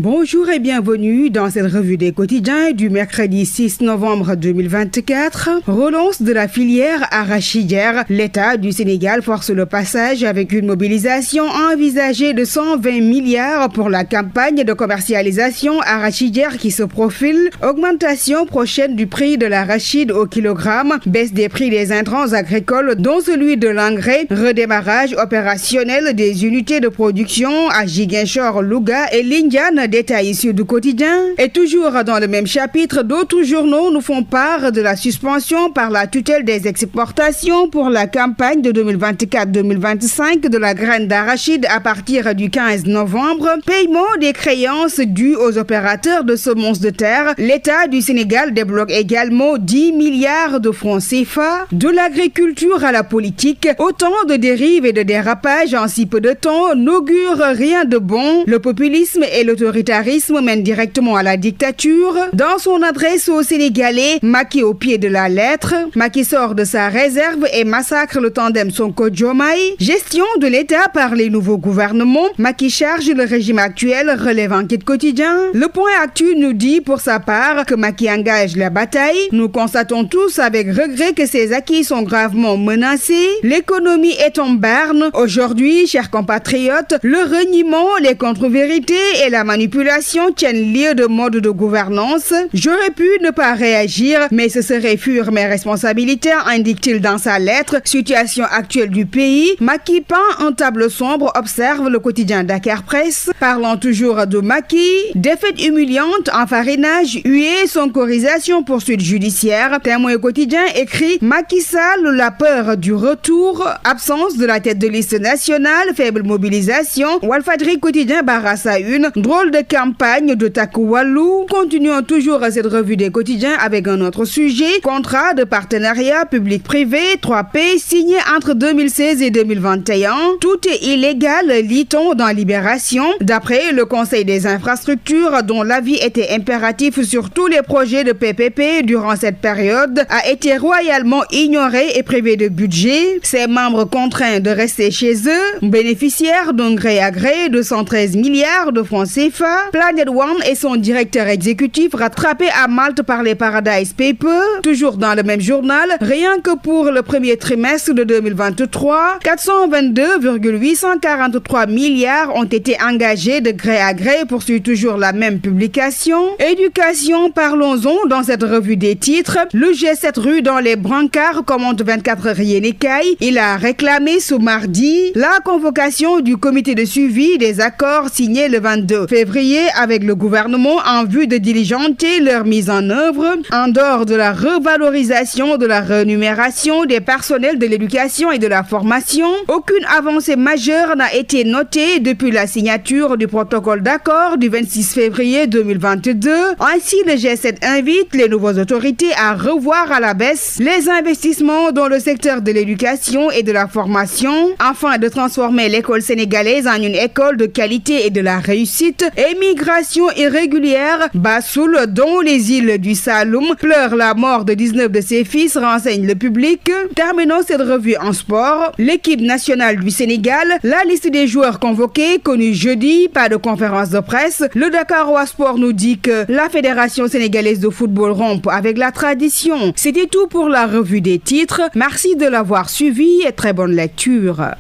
Bonjour et bienvenue dans cette revue des quotidiens du mercredi 6 novembre 2024. Relance de la filière arachidière. L'État du Sénégal force le passage avec une mobilisation envisagée de 120 milliards pour la campagne de commercialisation arachidière qui se profile. Augmentation prochaine du prix de l'arachide au kilogramme. Baisse des prix des intrants agricoles dont celui de l'engrais. Redémarrage opérationnel des unités de production à Ziguinchor, Louga et Lindiane. Détails issus du quotidien. Et toujours dans le même chapitre, d'autres journaux nous font part de la suspension par la tutelle des exportations pour la campagne de 2024-2025 de la graine d'arachide à partir du 15 novembre. Paiement des créances dues aux opérateurs de semences de terre. L'État du Sénégal débloque également 10 milliards de francs CFA. De l'agriculture à la politique, autant de dérives et de dérapages en si peu de temps n'augurent rien de bon. Le populisme et l'autoritarisme mènent directement à la dictature. Dans son adresse aux Sénégalais, Macky au pied de la lettre. Macky sort de sa réserve et massacre le tandem Sonko-Diomaye. Gestion de l'État par les nouveaux gouvernements. Macky charge le régime actuel, relève Enquête Quotidien. Le Point Actu nous dit pour sa part que Macky engage la bataille. Nous constatons tous avec regret que ses acquis sont gravement menacés. L'économie est en berne. Aujourd'hui, chers compatriotes, le reniement, les contre-vérités et la manipulation tiennent lieu de mode de gouvernance. J'aurais pu ne pas réagir, mais ce serait fuir mes responsabilités, indique-t-il dans sa lettre. Situation actuelle du pays. Macky peint un tableau sombre, observe le quotidien Dakar Presse. Parlant toujours de Macky, défaite humiliante, enfarinage, huée, sonkorisation, poursuite judiciaire. Témoin quotidien écrit Macky Sall, la peur du retour, absence de la tête de liste nationale, faible mobilisation. Walfadjri quotidien barrasse à une, drôle de campagne de Taku Wallou. Continuons toujours cette revue des quotidiens avec un autre sujet. Contrat de partenariat public-privé 3P signé entre 2016 et 2021. Tout est illégal, lit-on dans Libération. D'après le Conseil des infrastructures, dont l'avis était impératif sur tous les projets de PPP durant cette période, a été royalement ignoré et privé de budget. Ses membres contraints de rester chez eux, bénéficiaires d'un gré à gré de 113 milliards de francs CFA. Planet One et son directeur exécutif rattrapés à Malte par les Paradise Papers. Toujours dans le même journal, rien que pour le premier trimestre de 2023, 422,843 milliards ont été engagés de gré à gré, poursuit toujours la même publication. Éducation, parlons-en dans cette revue des titres. Le G7 rue dans les brancards, commente 24 heures Yénécaye. Il a réclamé ce mardi la convocation du comité de suivi des accords signés le 22 février avec le gouvernement en vue de diligenter leur mise en œuvre. En dehors de la revalorisation de la rémunération des personnels de l'éducation et de la formation, aucune avancée majeure n'a été notée depuis la signature du protocole d'accord du 26 février 2022. Ainsi, le G7 invite les nouvelles autorités à revoir à la baisse les investissements dans le secteur de l'éducation et de la formation, afin de transformer l'école sénégalaise en une école de qualité et de la réussite. Émigration irrégulière, Bassoul, dont les îles du Saloum, pleure la mort de 19 de ses fils, renseigne le public. Terminons cette revue en sport. L'équipe nationale du Sénégal, la liste des joueurs convoqués, connue jeudi, pas de conférence de presse. Le Dakarois Sport nous dit que la Fédération sénégalaise de football rompt avec la tradition. C'était tout pour la revue des titres. Merci de l'avoir suivi et très bonne lecture.